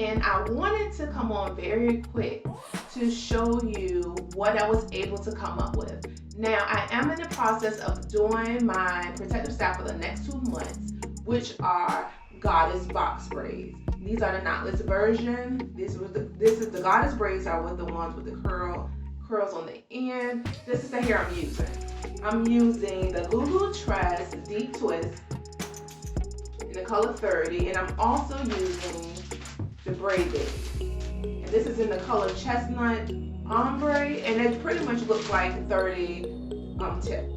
And I wanted to come on very quick to show you what I was able to come up with. Now, I am in the process of doing my protective style for the next 2 months, which are Goddess box braids. These are the knotless version. This is the Goddess braids are with the ones with the curls on the end. This is the hair I'm using. I'm using the LuluTress Deep Twist in the color 30, and I'm also using the Braid. And this is in the color Chestnut, Ombre, and it pretty much looks like 30 tips.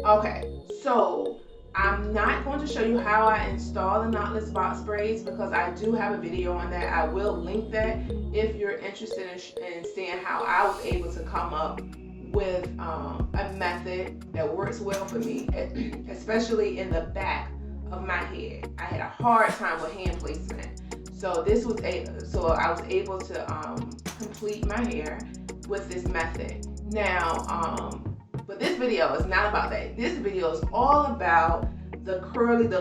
Okay, so I'm not going to show you how I install the knotless box braids because I do have a video on that. I will link that if you're interested in seeing how I was able to come up with a method that works well for me, especially in the back of my head. I had a hard time with hand placement. So I was able to complete my hair with this method. Now, but this video is not about that. This video is all about the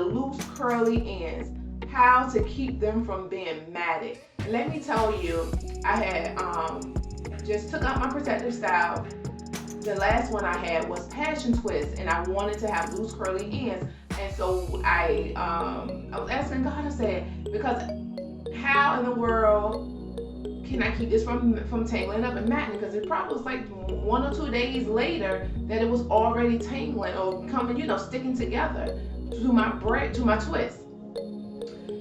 loose curly ends, how to keep them from being matted. And let me tell you, I had just took out my protective style. The last one I had was passion twist, and I wanted to have loose curly ends. And so I was asking God, I said, because how in the world can I keep this from tangling up and matting? Because it probably was like 1 or 2 days later that it was already tangling or coming, sticking together to my twist.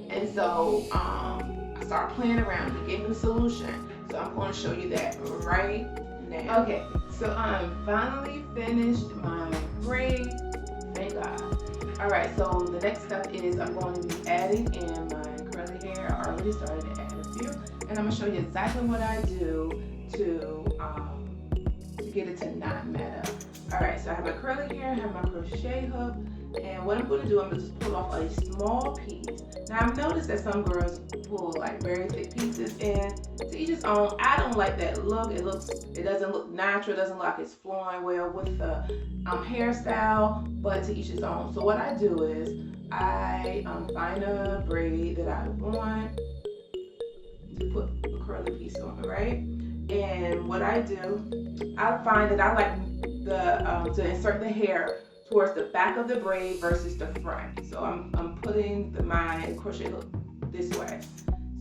And so I started playing around. He gave me the solution. So I'm going to show you that right now. Okay, so I'm finally finished my braid. Thank God. All right, so the next step is I'm going to be adding in my curly hair. I already started to add a few, and I'm gonna show you exactly what I do to get it to not mat up. All right, so I have my curly hair, I have my crochet hook, and what I'm going to do, I'm going to just pull off a small piece. Now I've noticed that some girls pull like very thick pieces, and to each his own. I don't like that look. It doesn't look natural. It doesn't look like it's flowing well with the hairstyle, but to each his own. So what I do is I find a braid that I want to put a curly piece on, right? And what I do, I find that I like to insert the hair towards the back of the braid versus the front. So I'm putting my crochet hook this way.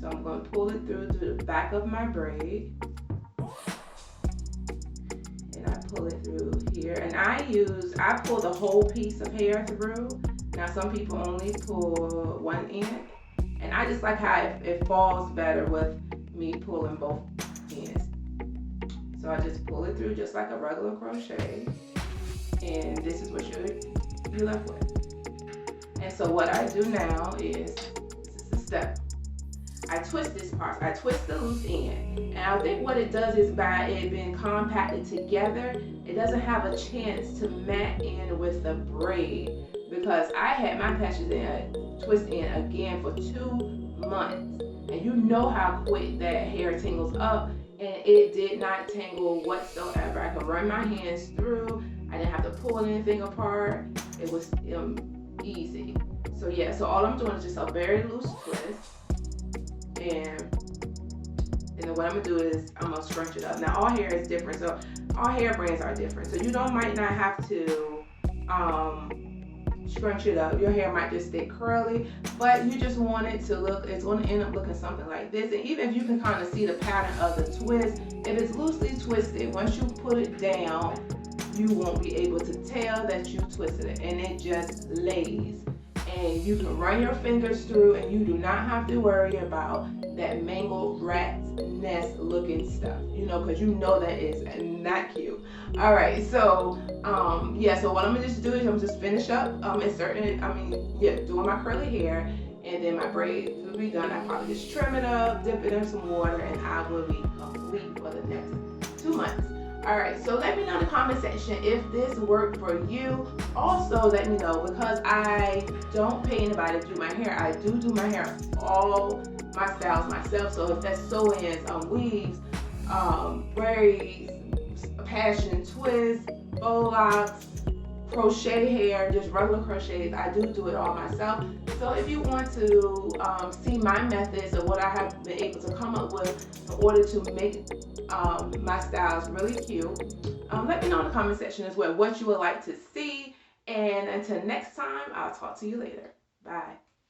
So I'm going to pull it through to the back of my braid. And I pull it through here. And I pull the whole piece of hair through. Now some people only pull one end. And I just like how it falls better with me pulling both ends. So I just pull it through just like a regular crochet. And this is what you're left with. And so what I do now is, this is the step. I twist this part. I twist the loose end. And I think what it does is by it being compacted together, it doesn't have a chance to mat in with the braid, because I had my patches in twist in again for 2 months. And you know how quick that hair tangles up, and it did not tangle whatsoever. I could run my hands through. I didn't have to pull anything apart. It was easy. So yeah, so all I'm doing is just a very loose twist. And then what I'm gonna do is I'm gonna scrunch it up. Now all hair is different, so all hair brands are different. So you might not have to scrunch it up. Your hair might just stay curly, but you just want it to look, it's gonna end up looking something like this. And even if you can kind of see the pattern of the twist, if it's loosely twisted, once you put it down, you won't be able to tell that you twisted it, and it just lays. And you can run your fingers through, and you do not have to worry about that mangled rat's nest looking stuff, because you know that is not cute. All right, so yeah, so what I'm gonna just do is I'm just finish up doing my curly hair, and then my braids will be done. I probably just trim it up, dip it in some water, and I will be complete for the next 2 months. All right, so let me know in the comment section if this worked for you. Also, let me know, because I don't pay anybody to do my hair. I do my hair, all my styles myself. So if that's sew-ins, weaves, braids, passion twist, faux locks, crochet hair, just regular crochets. I do it all myself. So if you want to see my methods of what I have been able to come up with in order to make my styles really cute, let me know in the comment section as well what you would like to see. And until next time, I'll talk to you later. Bye.